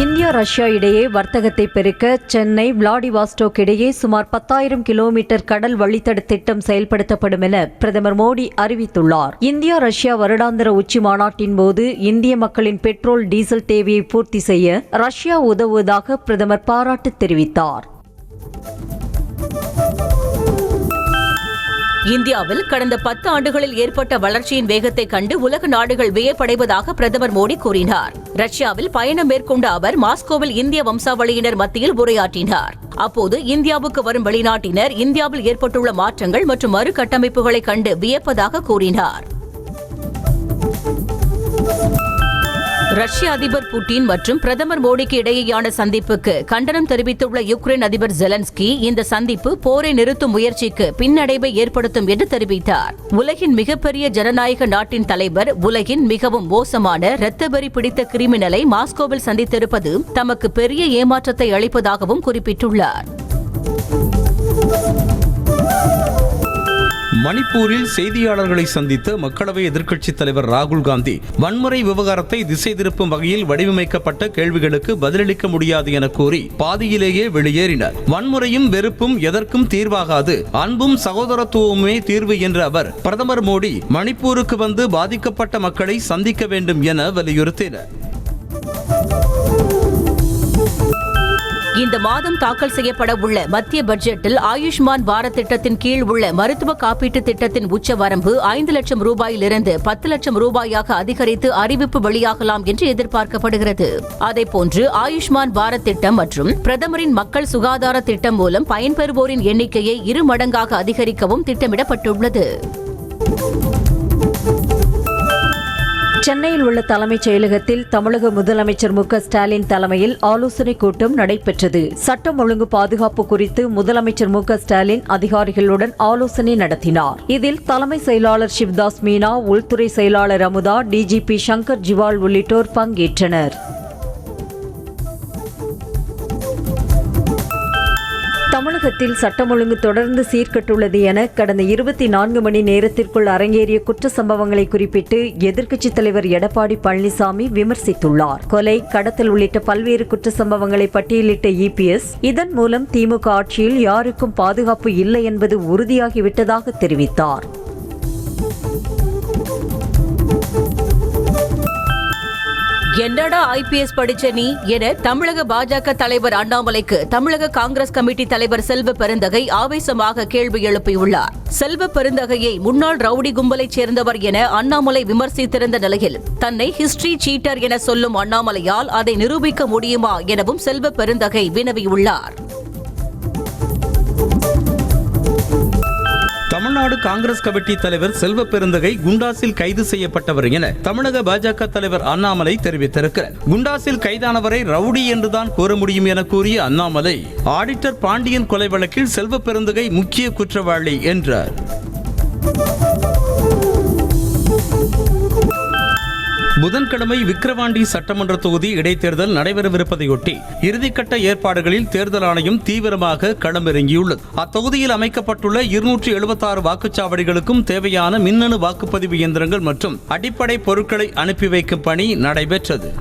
India Russia இடையே வர்த்தகத்தை பெருக்க சென்னை விளாடிவாஸ்டோக் இடையே சுமார் 10,000 கிலோமீட்டர் கடல் வழித்தட திட்டம் செயல்படுத்தப்படும் என பிரதமர் மோடி அறிவித்துள்ளார். இந்தியா ரஷ்யா வருடாந்திர உச்சி மாநாட்டின் போது இந்திய மக்களின் பெட்ரோல் டீசல் தேவையை பூர்த்தி செய்ய ரஷ்யா உதவுவதாக பிரதமர் பாராட்டு தெரிவித்தார். இந்தியாவில் கடந்த 10 ஆண்டுகளில் ஏற்பட்ட வளர்ச்சியின் வேகத்தை கண்டு உலக நாடுகள் வியப்படைவதாக பிரதமர் மோடி கூறினார். ரஷ்யாவில் பயணம் மேற்கொண்ட அவர் மாஸ்கோவில் இந்திய வம்சாவளியினர் மத்தியில் உரையாற்றினார். அப்போது இந்தியாவுக்கு வரும் வெளிநாட்டினர் இந்தியாவில் ஏற்பட்டுள்ள மாற்றங்கள் மற்றும் மறுகட்டமைப்புகளை கண்டு வியப்பதாக கூறினார். ரஷ்ய அதிபர் புட்டின் மற்றும் பிரதமர் மோடிக்கு இடையேயான சந்திப்புக்கு கண்டனம் தெரிவித்துள்ள யுக்ரைன் அதிபர் ஜெலன்ஸ்கி இந்த சந்திப்பு போரை நிறுத்தும் முயற்சிக்கு பின்னடைவை ஏற்படுத்தும் என்று தெரிவித்தார். உலகின் மிகப்பெரிய ஜனநாயக நாட்டின் தலைவர் உலகின் மிகவும் மோசமான இரத்தவெறி பிடித்த கிரிமினலை மாஸ்கோவில் சந்தித்திருப்பது தமக்கு பெரிய ஏமாற்றத்தை அளிப்பதாகவும் குறிப்பிட்டுள்ளார். மணிப்பூரில் செய்தியாளர்களை சந்தித்த மக்களவை எதிர்க்கட்சித் தலைவர் ராகுல் காந்தி வன்முறை விவகாரத்தை திசை திருப்பும் வகையில் வடிவமைக்கப்பட்ட கேள்விகளுக்கு பதிலளிக்க முடியாது என கூறி பாதியிலேயே வெளியேறினார். வன்முறையும் வெறுப்பும் எதற்கும் தீர்வாகாது, அன்பும் சகோதரத்துவமே தீர்வு என்ற அவர் பிரதமர் மோடி மணிப்பூருக்கு வந்து பாதிக்கப்பட்ட மக்களை சந்திக்க வேண்டும் என வலியுறுத்தினார். இந்த மாதம் தாக்கல் செய்யப்பட உள்ள மத்திய பட்ஜெட்டில் ஆயுஷ்மான் பாரத் திட்டத்தின் கீழ் உள்ள மருத்துவ காப்பீட்டு திட்டத்தின் உச்சவரம்பு 5 லட்சம் ரூபாயிலிருந்து 10 லட்சம் ரூபாயாக அதிகரித்து அறிவிப்பு வெளியாகலாம் என்று எதிர்பார்க்கப்படுகிறது. அதேபோன்று ஆயுஷ்மான் பாரத் திட்டம் மற்றும் பிரதமரின் மக்கள் சுகாதார திட்டம் மூலம் பயன்பெறுவோரின் எண்ணிக்கையை 2 மடங்காக அதிகரிக்கவும் திட்டமிடப்பட்டுள்ளது. சென்னையில் உள்ள தலைமைச் செயலகத்தில் தமிழக முதலமைச்சர் மு.க.ஸ்டாலின் தலைமையில் ஆலோசனைக் கூட்டம் நடைபெற்றது. சட்டம் ஒழுங்கு பாதுகாப்பு குறித்து முதலமைச்சர் மு.க.ஸ்டாலின் அதிகாரிகளுடன் ஆலோசனை நடத்தினார். இதில் தலைமை செயலாளர் சிவ்தாஸ் மீனா, உள்துறை செயலாளர் அமுதா, டிஜிபி சங்கர் ஜிவால் உள்ளிட்டோர் பங்கேற்றனர். தமிழகத்தில் சட்டம் ஒழுங்கு தொடர்ந்து சீர்கெட்டுள்ளது என கடந்த 24 மணி நேரத்திற்குள் அரங்கேறிய குற்ற சம்பவங்களை குறிப்பிட்டு எதிர்க்கட்சித் தலைவர் எடப்பாடி பழனிசாமி விமர்சித்துள்ளார். கொலை, கடத்தல் உள்ளிட்ட பல்வேறு குற்ற சம்பவங்களை பட்டியலிட்ட இபிஎஸ் இதன் மூலம் திமுக ஆட்சியில் யாருக்கும் பாதுகாப்பு இல்லை என்பது உறுதியாகிவிட்டதாக தெரிவித்தார். என்னடா ஐபிஎஸ் படிச்ச நீ என தமிழக பாஜக தலைவர் அண்ணாமலைக்கு தமிழக காங்கிரஸ் கமிட்டி தலைவர் செல்வ பெருந்தகை ஆவேசமாக கேள்வி எழுப்பியுள்ளார். செல்வ பெருந்தகையை முன்னாள் ரவுடி கும்பலைச் சேர்ந்தவர் என அண்ணாமலை விமர்சித்திருந்த நிலையில் தன்னை ஹிஸ்டரி சீட்டர் என சொல்லும் அண்ணாமலையால் அதை நிரூபிக்க முடியுமா எனவும் செல்வ பெருந்தகை வினவியுள்ளார். தமிழ்நாடு காங்கிரஸ் கமிட்டி தலைவர் செல்வ பெருந்தகை குண்டாசில் கைது செய்யப்பட்டவர் என தமிழக பாஜக தலைவர் அண்ணாமலை தெரிவித்திருக்கிறார். குண்டாசில் கைதானவரை ரவுடி என்றுதான் கூற முடியும் என கூறிய அண்ணாமலை, ஆடிட்டர் பாண்டியன் கொலை வழக்கில் செல்வ பெருந்தகை முக்கிய குற்றவாளி என்றார். புதன்கிழமை விக்கிரவாண்டி சட்டமன்ற தொகுதி இடைத்தேர்தல் நடைபெறவிருப்பதையொட்டி இறுதிக்கட்ட ஏற்பாடுகளில் தேர்தல் ஆணையம் தீவிரமாக களமிறங்கியுள்ளது. அத்தொகுதியில் அமைக்கப்பட்டுள்ள 276 வாக்குச்சாவடிகளுக்கும் தேவையான மின்னணு வாக்குப்பதிவு இயந்திரங்கள் மற்றும் அடிப்படை பொருட்களை அனுப்பி வைக்கும் பணி நடைபெற்றது.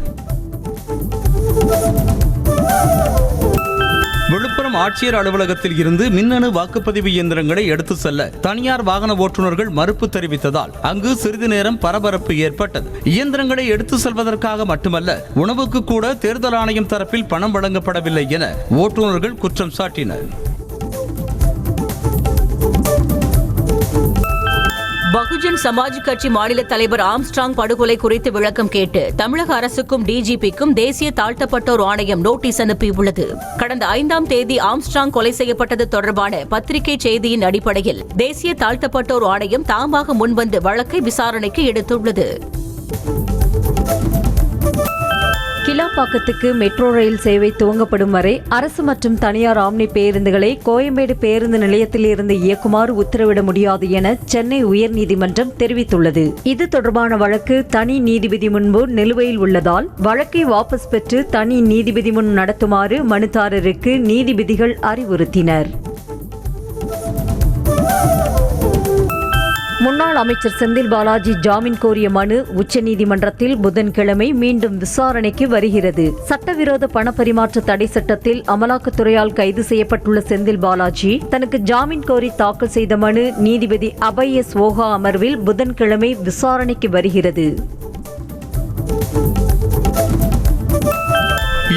விழுப்புரம் ஆட்சியர் அலுவலகத்தில் இருந்து மின்னணு வாக்குப்பதிவு இயந்திரங்களை எடுத்து செல்ல தனியார் வாகன ஓட்டுநர்கள் மறுப்பு தெரிவித்ததால் அங்கு சிறிது நேரம் பரபரப்பு ஏற்பட்டது. இயந்திரங்களை எடுத்து செல்வதற்காக மட்டுமல்ல, உணவுக்கு கூட தேர்தல் ஆணையம் தரப்பில் பணம் வழங்கப்படவில்லை என ஓட்டுநர்கள் குற்றம் சாட்டினர். பகுஜன் சமாஜ் கட்சி மாநில தலைவர் ஆம்ஸ்ட்ராங் படுகொலை குறித்து விளக்கம் கேட்டு தமிழக அரசுக்கும் டிஜிபிக்கும் தேசிய தாழ்த்தப்பட்டோர் ஆணையம் நோட்டீஸ் அனுப்பியுள்ளது. கடந்த 5ஆம் தேதி ஆம்ஸ்ட்ராங் கொலை செய்யப்பட்டது தொடர்பான பத்திரிகை செய்தியின் அடிப்படையில் தேசிய தாழ்த்தப்பட்டோர் ஆணையம் தாமாக முன்வந்து வழக்கை விசாரணைக்கு எடுத்துள்ளது. கிளாம்பாக்கத்துக்கு மெட்ரோ ரயில் சேவை துவங்கப்படும் வரை அரசு மற்றும் தனியார் ஆம்னி பேருந்துகளை கோயம்பேடு பேருந்து நிலையத்தில் இருந்து இயக்குமாறு உத்தரவிட முடியாது என சென்னை உயர்நீதிமன்றம் தெரிவித்துள்ளது. இது தொடர்பான வழக்கு தனி நீதிபதி முன்பு நிலுவையில் உள்ளதால் வழக்கை வாபஸ் பெற்று தனி நீதிபதி முன் நடத்துமாறு மனுதாரருக்கு நீதிபதிகள் அறிவுறுத்தினர். முன்னாள் அமைச்சர் செந்தில் பாலாஜி ஜாமீன் கோரிய மனு உச்சநீதிமன்றத்தில் புதன்கிழமை மீண்டும் விசாரணைக்கு வருகிறது. சட்டவிரோத பணப்பரிமாற்ற தடை சட்டத்தில் அமலாக்கத்துறையால் கைது செய்யப்பட்டுள்ள செந்தில் பாலாஜி தனக்கு ஜாமீன் கோரி தாக்கல் செய்த மனு நீதிபதி அபய் எஸ் ஓஹா அமர்வில் புதன்கிழமை விசாரணைக்கு வருகிறது.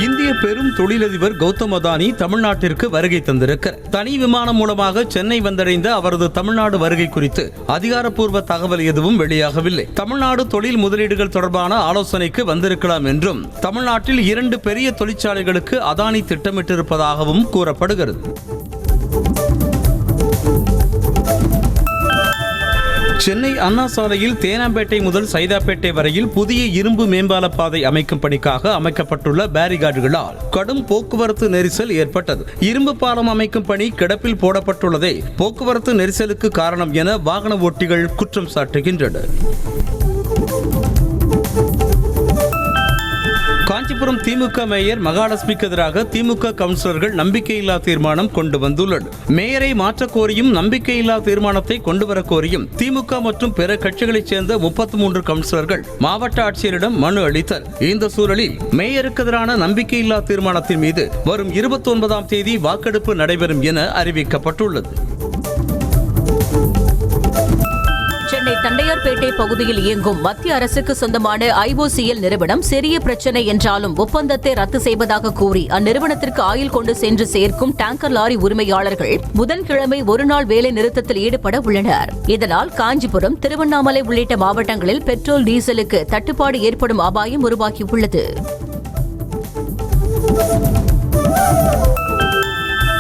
இந்திய பெரும் தொழிலதிபர் கௌதம் அதானி தமிழ்நாட்டிற்கு வருகை தந்திருக்கிறார். தனி விமானம் மூலமாக சென்னை வந்தடைந்த அவரது தமிழ்நாடு வருகை குறித்து அதிகாரப்பூர்வ தகவல் எதுவும் வெளியாகவில்லை. தமிழ்நாடு தொழில் முதலீடுகள் தொடர்பான ஆலோசனைக்கு வந்திருக்கலாம் என்றும் தமிழ்நாட்டில் 2 பெரிய தொழிற்சாலைகளுக்கு அதானி திட்டமிட்டிருப்பதாகவும் கூறப்படுகிறது. சென்னை அண்ணா சாலையில் தேனாம்பேட்டை முதல் சைதாப்பேட்டை வரையில் புதிய இரும்பு மேம்பால பாதை அமைக்கும் பணிக்காக அமைக்கப்பட்டுள்ள பேரிகார்டுகளால் கடும் போக்குவரத்து நெரிசல் ஏற்பட்டது. இரும்பு பாலம் அமைக்கும் பணி கிடப்பில் போடப்பட்டுள்ளதே போக்குவரத்து நெரிசலுக்கு காரணம் என வாகன ஓட்டிகள் குற்றம் சாட்டுகின்றனர். காஞ்சிபுரம் திமுக மேயர் மகாலட்சுமிக்கு எதிராக திமுக கவுன்சிலர்கள் நம்பிக்கையில்லா தீர்மானம் கொண்டு வந்துள்ளனர். மேயரை மாற்றக் கோரியும் நம்பிக்கையில்லா தீர்மானத்தை கொண்டுவர கோரியும் திமுக மற்றும் பிற கட்சிகளைச் சேர்ந்த 33 கவுன்சிலர்கள் மாவட்ட ஆட்சியரிடம் மனு அளித்தனர். இந்த சூழலில் மேயருக்கு எதிரான நம்பிக்கையில்லா தீர்மானத்தின் மீது வரும் 29ஆம் தேதி வாக்கெடுப்பு நடைபெறும் என அறிவிக்கப்பட்டுள்ளது. சென்னை தண்டையார்பேட்டை பகுதியில் இயங்கும் மத்திய அரசுக்கு சொந்தமான IOCL நிறுவனம் சிறிய பிரச்சனை என்றாலும் ஒப்பந்தத்தை ரத்து செய்வதாக கூறி அந்நிறுவனத்திற்கு ஆயில் கொண்டு சென்று சேர்க்கும் டேங்கர் லாரி உரிமையாளர்கள் புதன்கிழமை ஒருநாள் வேலை நிறுத்தத்தில் ஈடுபட உள்ளனர். இதனால் காஞ்சிபுரம், திருவண்ணாமலை உள்ளிட்ட மாவட்டங்களில் பெட்ரோல், டீசலுக்கு தட்டுப்பாடு ஏற்படும் அபாயம் உருவாகியுள்ளது.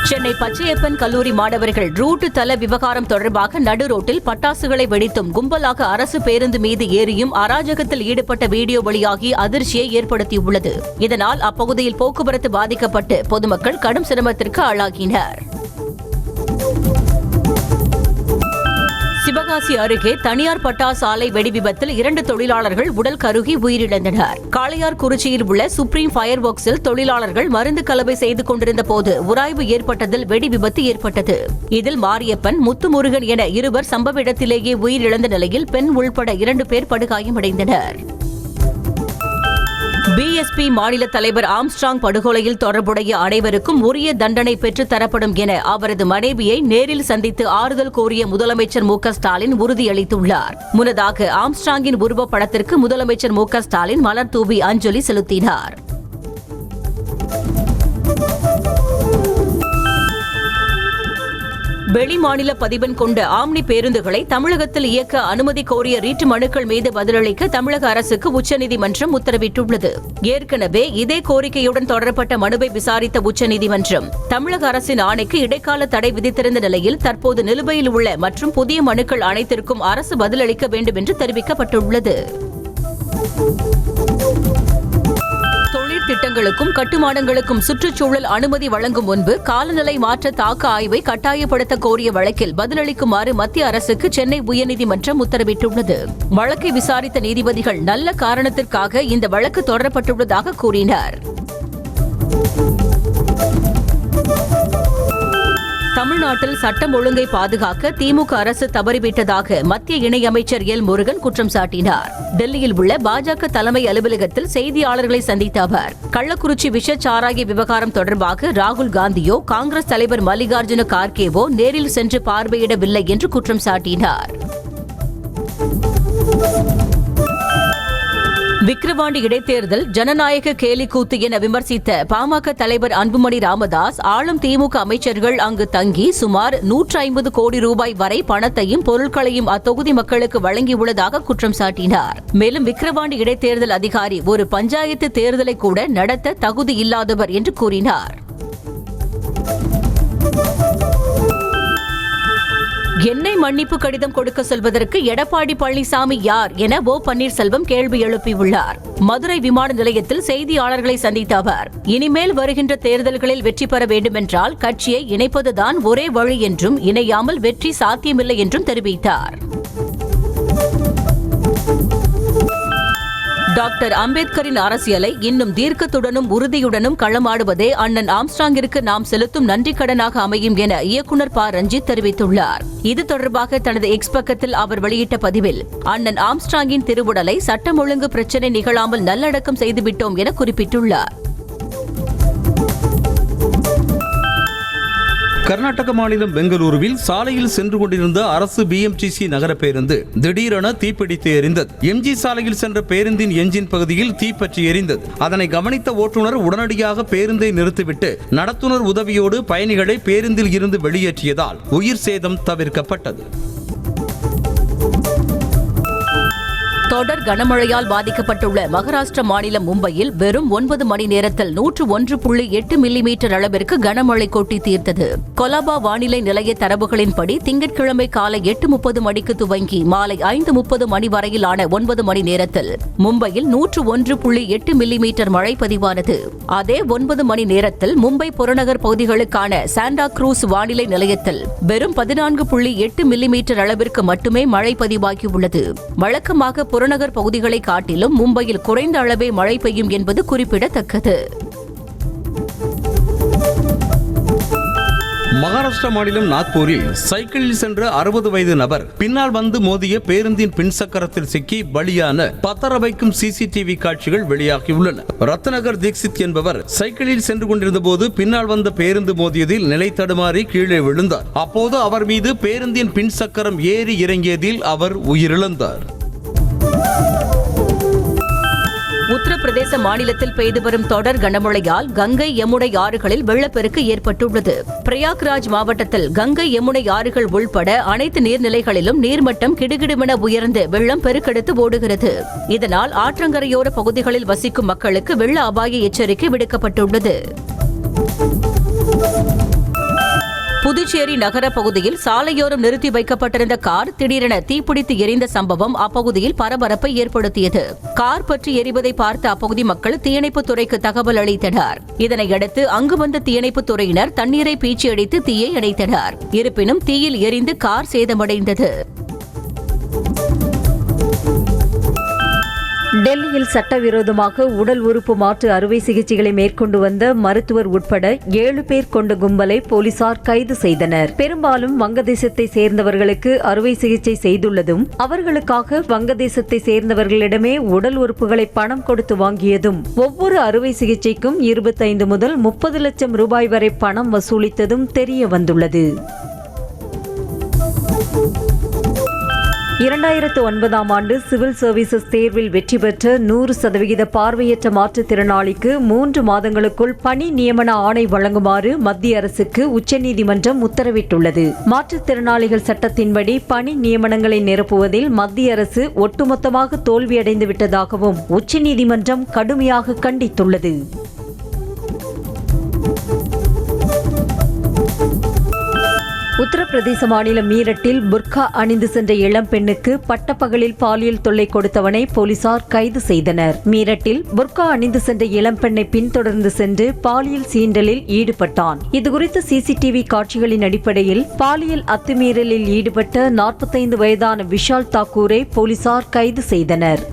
சென்னை பச்சையப்பன் கல்லூரி மாணவர்கள் ரூட் தள விவகாரம் தொடர்பாக நடு ரோட்டில் பட்டாசுகளை வெடித்தும் கும்பலாக அரசு பேருந்து மீது ஏறியும் அராஜகத்தில் ஈடுபட்ட வீடியோ வெளியாகி அதிர்ச்சியை ஏற்படுத்தியுள்ளது. இதனால் அப்பகுதியில் போக்குவரத்து பாதிக்கப்பட்டு பொதுமக்கள் கடும் சிரமத்திற்கு ஆளாகினர். சிவகாசி அருகே தனியார் பட்டாசு ஆலை வெடி விபத்தில் 2 தொழிலாளர்கள் உடல் கருகி உயிரிழந்தனர். காளையார்குறிச்சியில் உள்ள சுப்ரீம் ஃபயர் ஒர்க்ஸில் தொழிலாளர்கள் மருந்து கலவை செய்து கொண்டிருந்த போது உராய்வு ஏற்பட்டதில் வெடி விபத்து ஏற்பட்டது. இதில் மாரியப்பன், முத்துமுருகன் என 2 சம்பவ இடத்திலேயே உயிரிழந்த நிலையில் பெண் உள்பட 2 பேர் படுகாயமடைந்தனர். BSP மாநில தலைவர் ஆம்ஸ்ட்ராங் படுகொலையில் தொடர்புடைய அனைவருக்கும் உரிய தண்டனை பெற்றுத் தரப்படும் என அவரது மனைவியை நேரில் சந்தித்து ஆறுதல் கோரிய முதலமைச்சர் மு.க. ஸ்டாலின் உறுதியளித்துள்ளார். முன்னதாக ஆம்ஸ்ட்ராங்கின் உருவப்படத்திற்கு முதலமைச்சர் மு.க. ஸ்டாலின் மலர் தூவி அஞ்சலி செலுத்தினார். வெளிமாநில பதிவெண் கொண்ட ஆம்னி பேருந்துகளை தமிழகத்தில் இயக்க அனுமதி கோரிய ரீட் மனுக்கள் மீது பதிலளிக்க தமிழக அரசுக்கு உச்சநீதிமன்றம் உத்தரவிட்டுள்ளது. ஏற்கனவே இதே கோரிக்கையுடன் தொடரப்பட்ட மனுவை விசாரித்த உச்சநீதிமன்றம் தமிழக அரசின் ஆணைக்கு இடைக்கால தடை விதித்திருந்த நிலையில் தற்போது நிலுவையில் உள்ள மற்றும் புதிய மனுக்கள் அனைத்திற்கும் அரசு பதிலளிக்க வேண்டும் என்று தெரிவிக்கப்பட்டுள்ளது. திட்டங்களுக்கும் கட்டுமானங்களுக்கும் சுற்றுச்சூழல் அனுமதி வழங்கும் முன்பு காலநிலை மாற்ற தாக்க ஆய்வை கட்டாயப்படுத்த கோரிய வழக்கில் பதிலளிக்குமாறு மத்திய அரசுக்கு சென்னை உயர்நீதிமன்றம் உத்தரவிட்டுள்ளது. வழக்கை விசாரித்த நீதிபதிகள் நல்ல காரணத்திற்காக இந்த வழக்கு தொடரப்பட்டுள்ளதாக கூறினர். தமிழ்நாட்டில் சட்டம் ஒழுங்கை பாதுகாக்க திமுக அரசு தவறிவிட்டதாக மத்திய இணையமைச்சர் எல். முருகன் குற்றம் சாட்டினார். டெல்லியில் உள்ள பாஜக தலைமை அலுவலகத்தில் செய்தியாளர்களை சந்தித்த அவர் கள்ளக்குறிச்சி விஷச்சாராய விவகாரம் தொடர்பாக ராகுல் காந்தியோ காங்கிரஸ் தலைவர் மல்லிகார்ஜுன கார்கேவோ நேரில் சென்று பார்வையிடவில்லை என்று குற்றம் சாட்டினார். விக்கிரவாண்டி இடைத்தேர்தல் ஜனநாயக கேலிக்கூத்து என விமர்சித்த பாமக தலைவர் அன்புமணி ராமதாஸ் ஆளும் திமுக அமைச்சர்கள் அங்கு தங்கி சுமார் 150 கோடி ரூபாய் வரை பணத்தையும் பொருட்களையும் அத்தொகுதி மக்களுக்கு வழங்கியுள்ளதாக குற்றம் சாட்டினார். மேலும் விக்கிரவாண்டி இடைத்தேர்தல் அதிகாரி ஒரு பஞ்சாயத்து தேர்தலை கூட நடத்த தகுதி இல்லாதவர் என்று கூறினார். எண்ணெய் மன்னிப்பு கடிதம் கொடுக்க சொல்வதற்கு எடப்பாடி பழனிசாமி யார் என ஓ. பன்னீர்செல்வம் கேள்வி எழுப்பியுள்ளார். மதுரை விமான நிலையத்தில் செய்தியாளர்களை சந்தித்த அவர் இனிமேல் வருகின்ற தேர்தல்களில் வெற்றி பெற வேண்டுமென்றால் கட்சியை இணைப்பதுதான் ஒரே வழி என்றும் இணையாமல் வெற்றி சாத்தியமில்லை என்றும் தெரிவித்தார். டாக்டர் அம்பேத்கரின் அரசியலை இன்னும் தீர்க்கத்துடனும் உறுதியுடனும் களமாடுவதே அண்ணன் ஆம்ஸ்ட்ராங்கிற்கு நாம் செலுத்தும் நன்றிக்கடனாக அமையும் என இயக்குநர் ப. ரஞ்சித் தெரிவித்துள்ளார். இது தொடர்பாக தனது எக்ஸ் பக்கத்தில் அவர் வெளியிட்ட பதிவில் அண்ணன் ஆம்ஸ்ட்ராங்கின் திருவுடலை சட்டம் ஒழுங்கு பிரச்சினை நிகழாமல் நல்லடக்கம் செய்துவிட்டோம் என குறிப்பிட்டுள்ளார். கர்நாடக மாநிலம் பெங்களூருவில் சாலையில் சென்று கொண்டிருந்த அரசு BMTC நகர பேருந்து திடீரென தீப்பிடித்து எரிந்தது. MG சாலையில் சென்ற பேருந்தின் என்ஜின் பகுதியில் தீப்பற்றி எரிந்தது. அதனை கவனித்த ஓட்டுநர் உடனடியாக பேருந்தை நிறுத்திவிட்டு நடத்துனர் உதவியோடு பயணிகளை பேருந்தில் இருந்து வெளியேற்றியதால் உயிர் சேதம் தவிர்க்கப்பட்டது. தொடர் கனமழையால் பாதிக்கப்பட்டுள்ள மகாராஷ்டிர மாநிலம் மும்பையில் வெறும் 9 மணி நேரத்தில் 101.8 மில்லிமீட்டர் அளவிற்கு கனமழை கொட்டி தீர்த்தது. கொலாபா வானிலை நிலைய தரவுகளின்படி திங்கட்கிழமை காலை 8:30 மணிக்கு துவங்கி மாலை 5:30 மணி வரையிலான 9 மணி நேரத்தில் மும்பையில் 101.8 மில்லிமீட்டர் மழை பதிவானது. அதே 9 மணி நேரத்தில் மும்பை புறநகர் பகுதிகளுக்கான சாண்டா குரூஸ் வானிலை நிலையத்தில் வெறும் 14.8 மில்லிமீட்டர் அளவிற்கு மட்டுமே மழை பதிவாகியுள்ளது. வழக்கமாக புறநகர் பகுதிகளை காட்டிலும் மும்பையில் குறைந்த அளவே மழை பெய்யும் என்பது குறிப்பிடத்தக்கது. மகாராஷ்டிரா மாநிலம் நாக்பூரில் சைக்கிளில் சென்ற 60 வயது நபர் பின்னால் வந்து மோதிய பேருந்தின் பின்சக்கரத்தில் சிக்கி பலியான பதற வைக்கும் CCTV காட்சிகள் வெளியாகியுள்ளன. ரத்னகர் தீக்ஷித் என்பவர் சைக்கிளில் சென்று கொண்டிருந்த போது பின்னால் வந்த பேருந்து மோதியதில் நிலை தடுமாறி கீழே விழுந்தார். அப்போது அவர் மீது பேருந்தின் பின்சக்கரம் ஏறி இறங்கியதில் அவர் உயிரிழந்தார். உத்தரப்பிரதேச மாநிலத்தில் பெய்து வரும் தொடர் கனமழையால் கங்கை யமுனை ஆறுகளில் வெள்ளப்பெருக்கு ஏற்பட்டுள்ளது. பிரயாக்ராஜ் மாவட்டத்தில் கங்கை யமுனை ஆறுகள் உள்பட அனைத்து நீர்நிலைகளிலும் நீர்மட்டம் கிடுகிடுமென உயர்ந்து வெள்ளம் பெருக்கெடுத்து ஓடுகிறது. இதனால் ஆற்றங்கரையோர பகுதிகளில் வசிக்கும் மக்களுக்கு வெள்ள அபாய எச்சரிக்கை விடுக்கப்பட்டுள்ளது. புதுச்சேரி நகர பகுதியில் சாலையோரம் நிறுத்தி வைக்கப்பட்டிருந்த கார் திடீரென தீப்பிடித்து எரிந்த சம்பவம் அப்பகுதியில் பரபரப்பை ஏற்படுத்தியது. கார் பற்றி எரிவதை பார்த்த அப்பகுதி மக்கள் தீயணைப்புத் துறைக்கு தகவல் அளித்தனர். இதனையடுத்து அங்கு வந்த தீயணைப்புத் துறையினர் தண்ணீரை பீச்சி அடித்து தீயை அணைத்தனர். இருப்பினும் தீயில் எரிந்து கார் சேதமடைந்தது. டெல்லியில் சட்டவிரோதமாக உடல் உறுப்பு மாற்று அறுவை சிகிச்சைகளை மேற்கொண்டு வந்த மருத்துவர் உட்பட 7 பேர் கொண்ட கும்பலை போலீசார் கைது செய்தனர். பெரும்பாலும் வங்கதேசத்தை சேர்ந்தவர்களுக்கு அறுவை சிகிச்சை செய்துள்ளதும் அவர்களுக்காக வங்கதேசத்தை சேர்ந்தவர்களிடமே உடல் உறுப்புகளை பணம் கொடுத்து வாங்கியதும் ஒவ்வொரு அறுவை சிகிச்சைக்கும் 25 முதல் 30 லட்சம் ரூபாய் வரை பணம் வசூலித்ததும் தெரிய வந்துள்ளது. 2009ஆம் ஆண்டு சிவில் சர்வீசஸ் தேர்வில் வெற்றி பெற்ற 100% பார்வையற்ற மாற்றுத்திறனாளிக்கு 3 மாதங்களுக்குள் பணி நியமன ஆணை வழங்குமாறு மத்திய அரசுக்கு உச்சநீதிமன்றம் உத்தரவிட்டுள்ளது. மாற்றுத்திறனாளிகள் சட்டத்தின்படி பணி நியமனங்களை நிரப்புவதில் மத்திய அரசு ஒட்டுமொத்தமாக தோல்வியடைந்து விட்டதாகவும் உச்சநீதிமன்றம் கடுமையாக கண்டித்துள்ளது. உத்தரப்பிரதேச மாநிலம் மீரட்டில் புர்கா அணிந்து சென்ற இளம் பெண்ணுக்கு பட்டப்பகலில் பாலியல் தொல்லை கொடுத்தவனை போலீசார் கைது செய்தனர். மீரட்டில் புர்கா அணிந்து சென்ற இளம் பெண்ணை பின்தொடர்ந்து சென்று பாலியல் சீண்டலில் ஈடுபட்டான். இதுகுறித்த CCTV காட்சிகளின் அடிப்படையில் பாலியல் அத்துமீறலில் ஈடுபட்ட 45 வயதான விஷால் தாக்கூரை போலீசார் கைது செய்தனர்.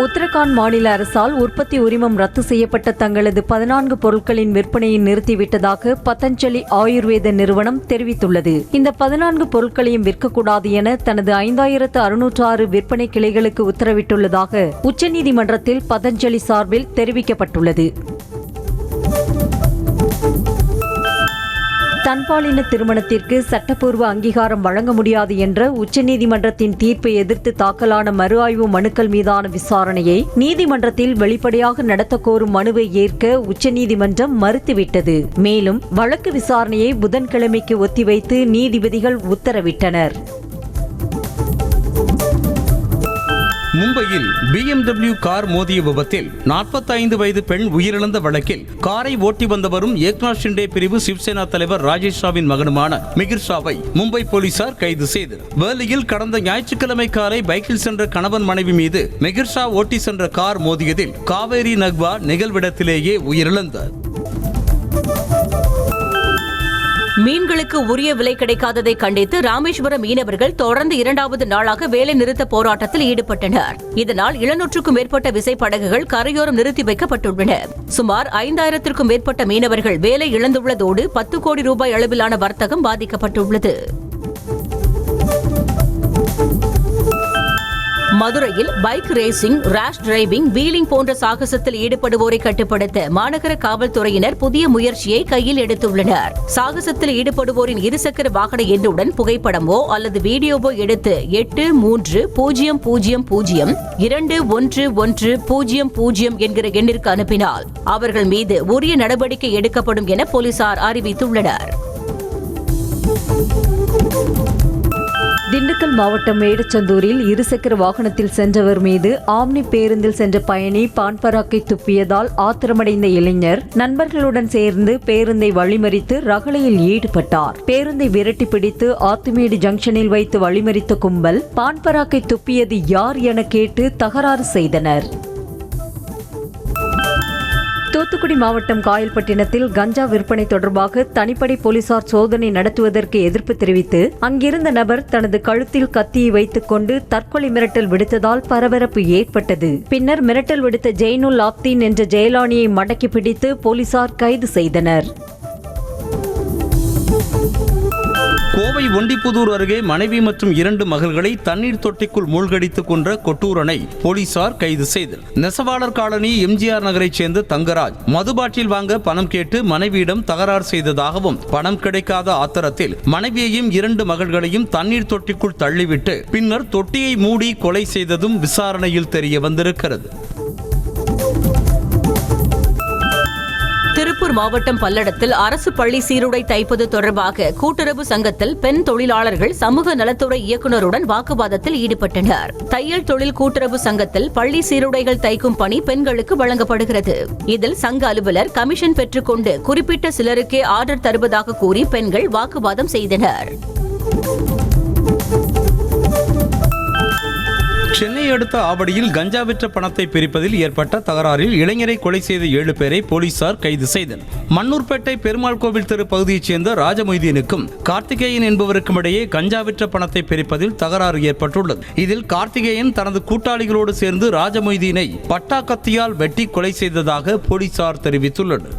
உத்தரகாண்ட் மாநில அரசால் உற்பத்தி உரிமம் ரத்து செய்யப்பட்ட தங்களது 14 பொருட்களின் விற்பனையை நிறுத்திவிட்டதாக பதஞ்சலி ஆயுர்வேத நிறுவனம் தெரிவித்துள்ளது. இந்த 14 பொருட்களையும் விற்கக்கூடாது என தனது 5606 விற்பனை கிளைகளுக்கு உத்தரவிட்டுள்ளதாக உச்சநீதிமன்றத்தில் பதஞ்சலி சார்பில் தெரிவிக்கப்பட்டுள்ளது. தன்பாலின திருமணத்திற்கு சட்டப்பூர்வ அங்கீகாரம் வழங்க முடியாது என்ற உச்சநீதிமன்றத்தின் தீர்ப்பை எதிர்த்து தாக்கலான மறு ஆய்வு மனுக்கள் மீதான விசாரணையை நீதிமன்றத்தில் வெளிப்படையாக நடத்த கோரும் மனுவை ஏற்க உச்சநீதிமன்றம் மறுத்துவிட்டது. மேலும் வழக்கு விசாரணையை புதன்கிழமைக்கு ஒத்திவைத்து நீதிபதிகள் உத்தரவிட்டனர். மும்பையில் BMW கார் மோதிய விபத்தில் 45 வயது பெண் உயிரிழந்த வழக்கில் காரை ஓட்டி வந்தவரும் ஏக்நாத் ஷிண்டே பிரிவு சிவசேனா தலைவர் ராஜேஷ் ராவின் மகனுமான மிகிர் ஷாவை மும்பை போலீசார் கைது செய்தனர். வேலையில் கடந்த ஞாயிற்றுக்கிழமை காலை பைக்கில் சென்ற கணவன் மனைவி மீது மிகிர் ஷா ஓட்டி சென்ற கார் மோதியதில் காவேரி நக்வா நிகழ்விடத்திலேயே உயிரிழந்தார். மீன்களுக்கு உரிய விலை கிடைக்காததை கண்டித்து ராமேஸ்வரம் மீனவர்கள் தொடர்ந்து 2வது நாளாக வேலை நிறுத்த போராட்டத்தில் ஈடுபட்டனர். இதனால் 700க்கும் மேற்பட்ட விசைப்படகுகள் கரையோரம் நிறுத்தி வைக்கப்பட்டுள்ளன. சுமார் 5000த்திற்கும் மேற்பட்ட மீனவர்கள் வேலை இழந்துள்ளதோடு 10 கோடி ரூபாய் அளவிலான வர்த்தகம் பாதிக்கப்பட்டுள்ளது. மதுரையில் பைக் ரேசிங், ரேஷ் டிரைவிங், வீலிங் போன்ற சாகசத்தில் ஈடுபடுவோரை கட்டுப்படுத்த மாநகர காவல்துறையினர் புதிய முயற்சியை கையில் எடுத்துள்ளனர். சாகசத்தில் ஈடுபடுவோரின் இருசக்கர வாகன எண்ணுடன் புகைப்படமோ அல்லது வீடியோவோ எடுத்து 8300021100 என்கிற எண்ணிற்கு அனுப்பினால் அவர்கள் மீது உரிய நடவடிக்கை எடுக்கப்படும் என போலீசார் அறிவித்துள்ளனர். திண்டுக்கல் மாவட்டம் மேடச்சந்தூரில் இருசக்கர வாகனத்தில் சென்றவர் மீது ஆம்னி பேருந்தில் சென்ற பயணி பான்பராக்கை துப்பியதால் ஆத்திரமடைந்த இளைஞர் நண்பர்களுடன் சேர்ந்து பேருந்தை வழிமறித்து ரகளையில் ஈடுபட்டார். பேருந்தை விரட்டி பிடித்து ஆத்துமேடு ஜங்ஷனில் வைத்து வழிமறித்த கும்பல் பான்பராக்கை துப்பியது யார் என கேட்டு தகராறு செய்தனர். தூத்துக்குடி மாவட்டம் காயல்பட்டினத்தில் கஞ்சா விற்பனை தொடர்பாக தனிப்படை போலீசார் சோதனை நடத்துவதற்கு எதிர்ப்பு தெரிவித்து அங்கிருந்த நபர் தனது கழுத்தில் கத்தியை வைத்துக் கொண்டு தற்கொலை மிரட்டல் விடுத்ததால் பரபரப்பு ஏற்பட்டது. பின்னர் மிரட்டல் விடுத்த ஜெயினுல் ஆப்தீன் என்ற ஜெயலானியை மடக்கி பிடித்து போலீசார் கைது செய்தனர். கோவை ஒண்டிப்புதூர் அருகே மனைவி மற்றும் 2 மகள்களை தண்ணீர் தொட்டிக்குள் மூழ்கடித்துக் கொன்ற கொட்டூரனை போலீசார் கைது செய்தனர். நெசவாளர் காலனி எம்ஜிஆர் நகரைச் சேர்ந்த தங்கராஜ் மது பாட்டில் வாங்க பணம் கேட்டு மனைவியிடம் தகராறு செய்ததாகவும் பணம் கிடைக்காத ஆத்திரத்தில் மனைவியையும் 2 மகள்களையும் தண்ணீர் தொட்டிக்குள் தள்ளிவிட்டு பின்னர் தொட்டியை மூடி கொலை செய்ததும் விசாரணையில் தெரிய வந்திருக்கிறது. திருப்பூர் மாவட்டம் பல்லடத்தில் அரசு பள்ளி சீருடை தைப்பது தொடர்பாக கூட்டுறவு சங்கத்தில் பெண் தொழிலாளர்கள் சமூக நலத்துறை இயக்குநருடன் வாக்குவாதத்தில் ஈடுபட்டனர். தையல் தொழில் கூட்டுறவு சங்கத்தில் பள்ளி சீருடைகள் தைக்கும் பணி பெண்களுக்கு வழங்கப்படுகிறது. இதில் சங்க அலுவலர் கமிஷன் பெற்றுக்கொண்டு குறிப்பிட்ட சிலருக்கே ஆர்டர் தருவதாக கூறி பெண்கள் வாக்குவாதம் செய்தனர். சென்னை அடுத்த ஆவடியில் கஞ்சா விற்ற பணத்தை பிரிப்பதில் ஏற்பட்ட தகராறில் இளைஞரை கொலை செய்த 7 பேரை போலீசார் கைது செய்தனர். மண்ணூர்பேட்டை பெருமாள் கோவில் தெரு பகுதியைச் சேர்ந்த ராஜமொய்தீனுக்கும் கார்த்திகேயன் என்பவருக்கும் இடையே கஞ்சா விற்ற பணத்தை பிரிப்பதில் தகராறு ஏற்பட்டுள்ளது. இதில் கார்த்திகேயன் தனது கூட்டாளிகளோடு சேர்ந்து ராஜமொய்தீனை பட்டா கத்தியால் வெட்டி கொலை செய்ததாக போலீசார் தெரிவித்துள்ளனர்.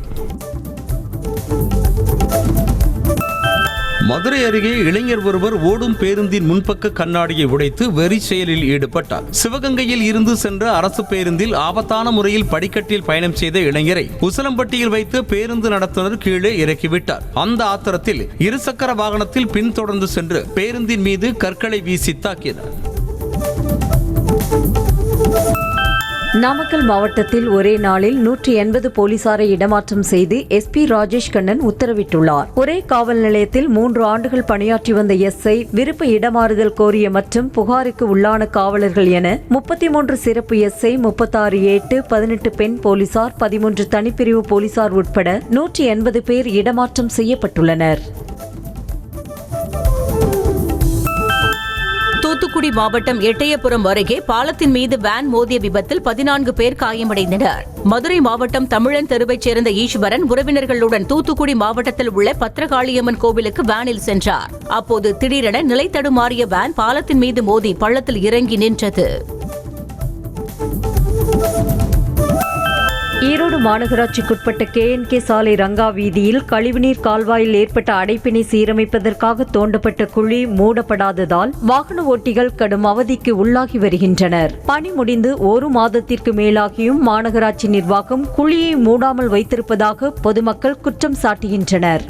மதுரை அருகே இளைஞர் ஒருவர் ஓடும் பேருந்தின் முன்பக்க கண்ணாடியை உடைத்து வெறி செயலில் ஈடுபட்டார். சிவகங்கையில் இருந்து சென்ற அரசு பேருந்தில் ஆபத்தான முறையில் படிக்கட்டில் பயணம் செய்த இளைஞரை உசிலம்பட்டியில் வைத்து பேருந்து நடத்துனர் கீழே இறக்கிவிட்டார். அந்த ஆத்திரத்தில் இருசக்கர வாகனத்தில் பின்தொடர்ந்து சென்று பேருந்தின் மீது கற்களை வீசி தாக்கினார். நாமக்கல் மாவட்டத்தில் ஒரே நாளில் 180 போலீசாரை இடமாற்றம் செய்து SP ராஜேஷ் கண்ணன் உத்தரவிட்டுள்ளார். ஒரே காவல் நிலையத்தில் 3 ஆண்டுகள் பணியாற்றி வந்த SI விருப்ப இடமாறுதல் கோரிய மற்றும் புகாருக்கு உள்ளான காவலர்கள் என 33 சிறப்பு SI, 36 ஏட்டு, 18 பெண் போலீசார், 13 தனிப்பிரிவு போலீசார் உட்பட 180 பேர் இடமாற்றம் செய்யப்பட்டுள்ளனர். தூத்துக்குடி மாவட்டம் எட்டயபுரம் அருகே பாலத்தின் மீது வேன் மோதிய விபத்தில் 14 பேர் காயமடைந்தனர். மதுரை மாவட்டம் தமிழன் தெருவைச் சேர்ந்த ஈஸ்வரன் உறவினர்களுடன் தூத்துக்குடி மாவட்டத்தில் உள்ள பத்ரகாளியம்மன் கோவிலுக்கு வேனில் சென்றார். அப்போது திடீரென நிலை தடுமாறிய வேன் பாலத்தின் மீது மோதி பள்ளத்தில் இறங்கி நின்றது. ஈரோடு மாநகராட்சிக்குட்பட்ட KNK சாலை ரங்கா வீதியில் கழிவுநீர் கால்வாயில் ஏற்பட்ட அடைப்பினை சீரமைப்பதற்காக தோண்டப்பட்ட குழி மூடப்படாததால் வாகன ஓட்டிகள் கடும் அவதிக்கு உள்ளாகி வருகின்றனர். பணி முடிந்து 1 மாதத்திற்கு மேலாகியும் மாநகராட்சி நிர்வாகம் குழியை மூடாமல் வைத்திருப்பதாக பொதுமக்கள் குற்றம் சாட்டுகின்றனர்.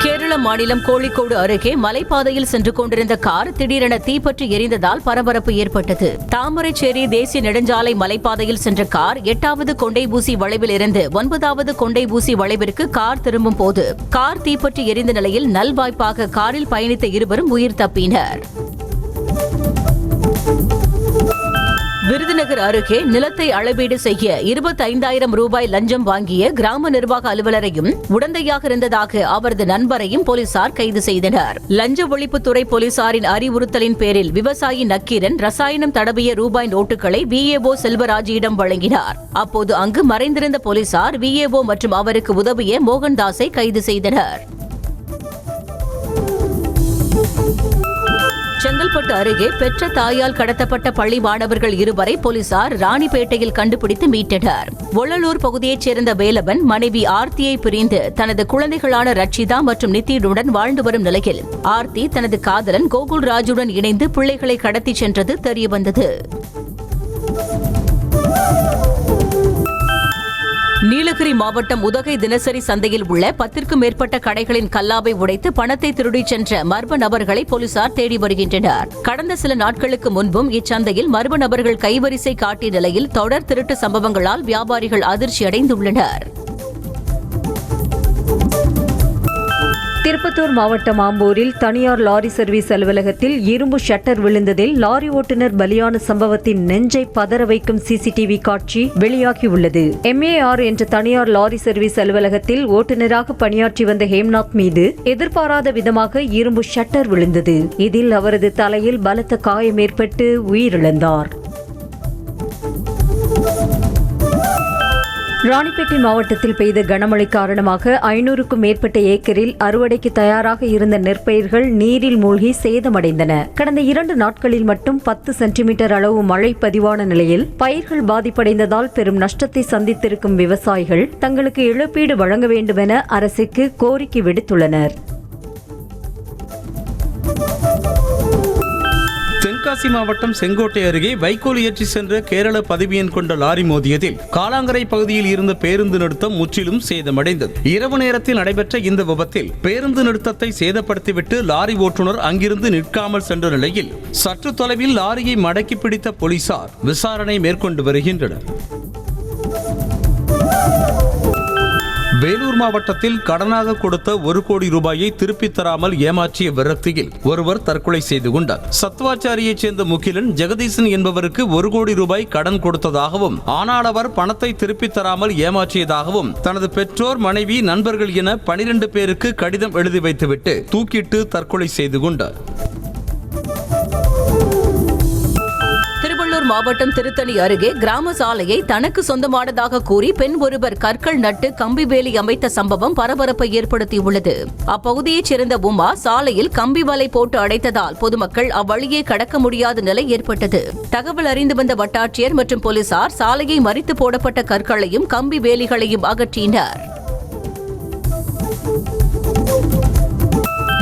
கேரள மாநிலம் கோழிக்கோடு அருகே மலைப்பாதையில் சென்று கொண்டிருந்த கார் திடீரென தீப்பற்றி எரிந்ததால் பரபரப்பு ஏற்பட்டது. தாமரைச்சேரி தேசிய நெடுஞ்சாலை மலைப்பாதையில் சென்ற கார் 8வது கொண்டைபூசி வளைவில் இருந்து 9வது கொண்டைபூசி வளைவிற்கு கார் திரும்பும் போது கார் தீப்பற்றி எரிந்த நிலையில் நல்வாய்ப்பாக காரில் பயணித்த இருவரும் உயிர் தப்பினர். விருதுநகர் அருகே நிலத்தை அளவீடு செய்ய 25,000 ரூபாய் லஞ்சம் வாங்கிய கிராம நிர்வாக அலுவலரையும் உடந்தையாக இருந்ததாக அவரது நண்பரையும் போலீசார் கைது செய்தனர். லஞ்ச ஒழிப்புத்துறை போலீசாரின் அறிவுறுத்தலின் பேரில் விவசாயி நக்கீரன் ரசாயனம் தடவிய ரூபாய் நோட்டுகளை VAO செல்வராஜிடம் வழங்கினார். அப்போது அங்கு மறைந்திருந்த போலீசார் VAO மற்றும் அவருக்கு உதவிய மோகன்தாஸை கைது செய்தனர். செங்கல்பட்டு அருகே பெற்ற தாயால் கடத்தப்பட்ட பள்ளி மாணவர்கள் 2 போலீசார் ராணிப்பேட்டையில் கண்டுபிடித்து மீட்டனர். ஒள்ளலூர் பகுதியைச் சேர்ந்த வேலவன் மனைவி ஆர்த்தியை பிரிந்து தனது குழந்தைகளான ரட்சிதா மற்றும் நித்தியுடன் வாழ்ந்து வரும் நிலையில் ஆர்த்தி தனது காதலன் கோகுல் ராஜுடன் இணைந்து பிள்ளைகளை கடத்திச் சென்றது தெரியவந்தது. நீலகிரி மாவட்டம் உதகை தினசரி சந்தையில் உள்ள 10க்கும் மேற்பட்ட கடைகளின் கல்லாவை உடைத்து பணத்தை திருடிச் சென்ற மர்ம நபர்களை போலீசார் தேடி வருகின்றனர். கடந்த சில நாட்களுக்கு முன்பும் இச்சந்தையில் மர்ம நபர்கள் கைவரிசை காட்டிய நிலையில் தொடர் திருட்டு சம்பவங்களால் வியாபாரிகள் அதிர்ச்சியடைந்துள்ளனர். திருப்பத்தூர் மாவட்டம் ஆம்பூரில் தனியார் லாரி சர்வீஸ் அலுவலகத்தில் இரும்பு ஷட்டர் விழுந்ததில் லாரி ஓட்டுநர் பலியான சம்பவத்தின் நெஞ்சை பதற வைக்கும் CCTV காட்சி வெளியாகியுள்ளது. MAR என்ற தனியார் லாரி சர்வீஸ் அலுவலகத்தில் ஓட்டுநராக பணியாற்றி வந்த ஹேம்நாத் மீது எதிர்பாராத விதமாக இரும்பு ஷட்டர் விழுந்தது. இதில் அவரது தலையில் பலத்த காயம் ஏற்பட்டு உயிரிழந்தார். ராணிப்பேட்டை மாவட்டத்தில் பெய்த கனமழை காரணமாக 500க்கும் மேற்பட்ட ஏக்கரில் அறுவடைக்கு தயாராக இருந்த நெற்பயிர்கள் நீரில் மூழ்கி சேதமடைந்தன. கடந்த 2 நாட்களில் மட்டும் 10 சென்டிமீட்டர் அளவு மழை பதிவான நிலையில் பயிர்கள் பாதிப்படைந்ததால் பெரும் நஷ்டத்தை சந்தித்திருக்கும் விவசாயிகள் தங்களுக்கு இழப்பீடு வழங்க வேண்டும் என அரசுக்கு கோரிக்கை விடுத்துள்ளனர். தென்காசி மாவட்டம் செங்கோட்டை அருகே வைக்கோல் ஏற்றி சென்ற கேரள பதிவு எண் கொண்ட லாரி மோதியதில் காலாங்கரை பகுதியில் இருந்த பேருந்து நிறுத்தம் முற்றிலும் சேதமடைந்தது. இரவு நேரத்தில் நடைபெற்ற இந்த விபத்தில் பேருந்து நிறுத்தத்தை சேதப்படுத்திவிட்டு லாரி ஓட்டுநர் அங்கிருந்து நிற்காமல் சென்ற நிலையில் சற்று தொலைவில் லாரியை மடக்கி பிடித்த போலீசார் விசாரணை மேற்கொண்டு வருகின்றனர். வேலூர் மாவட்டத்தில் கடனாக கொடுத்த 1 கோடி ரூபாயை திருப்பித் தராமல் ஏமாற்றிய விரக்தியில் ஒருவர் தற்கொலை செய்து கொண்டார். சத்துவாச்சாரியைச் சேர்ந்த முகிலன் ஜெகதீசன் என்பவருக்கு 1 கோடி ரூபாய் கடன் கொடுத்ததாகவும் ஆனால் அவர் பணத்தை திருப்பித் தராமல் ஏமாற்றியதாகவும் தனது பெற்றோர், மனைவி, நண்பர்கள் என 12 பேருக்கு கடிதம் எழுதி வைத்துவிட்டு தூக்கிட்டு தற்கொலை செய்து கொண்டார். திருவள்ளூர் மாவட்டம் திருத்தணி அருகே கிராம சாலையை தனக்கு சொந்தமானதாக கூறி பெண் ஒருவர் கற்கள் நட்டு கம்பி வேலி அமைத்த சம்பவம் பரபரப்பை ஏற்படுத்தியுள்ளது. அப்பகுதியைச் சேர்ந்த உமா சாலையில் கம்பி வலை போட்டு அடைத்ததால் பொதுமக்கள் அவ்வழியே கடக்க முடியாத நிலை ஏற்பட்டது. தகவல் அறிந்து வந்த வட்டாட்சியர் மற்றும் போலீசார் சாலையை மறித்து போடப்பட்ட கற்களையும் கம்பி வேலிகளையும் அகற்றினர்.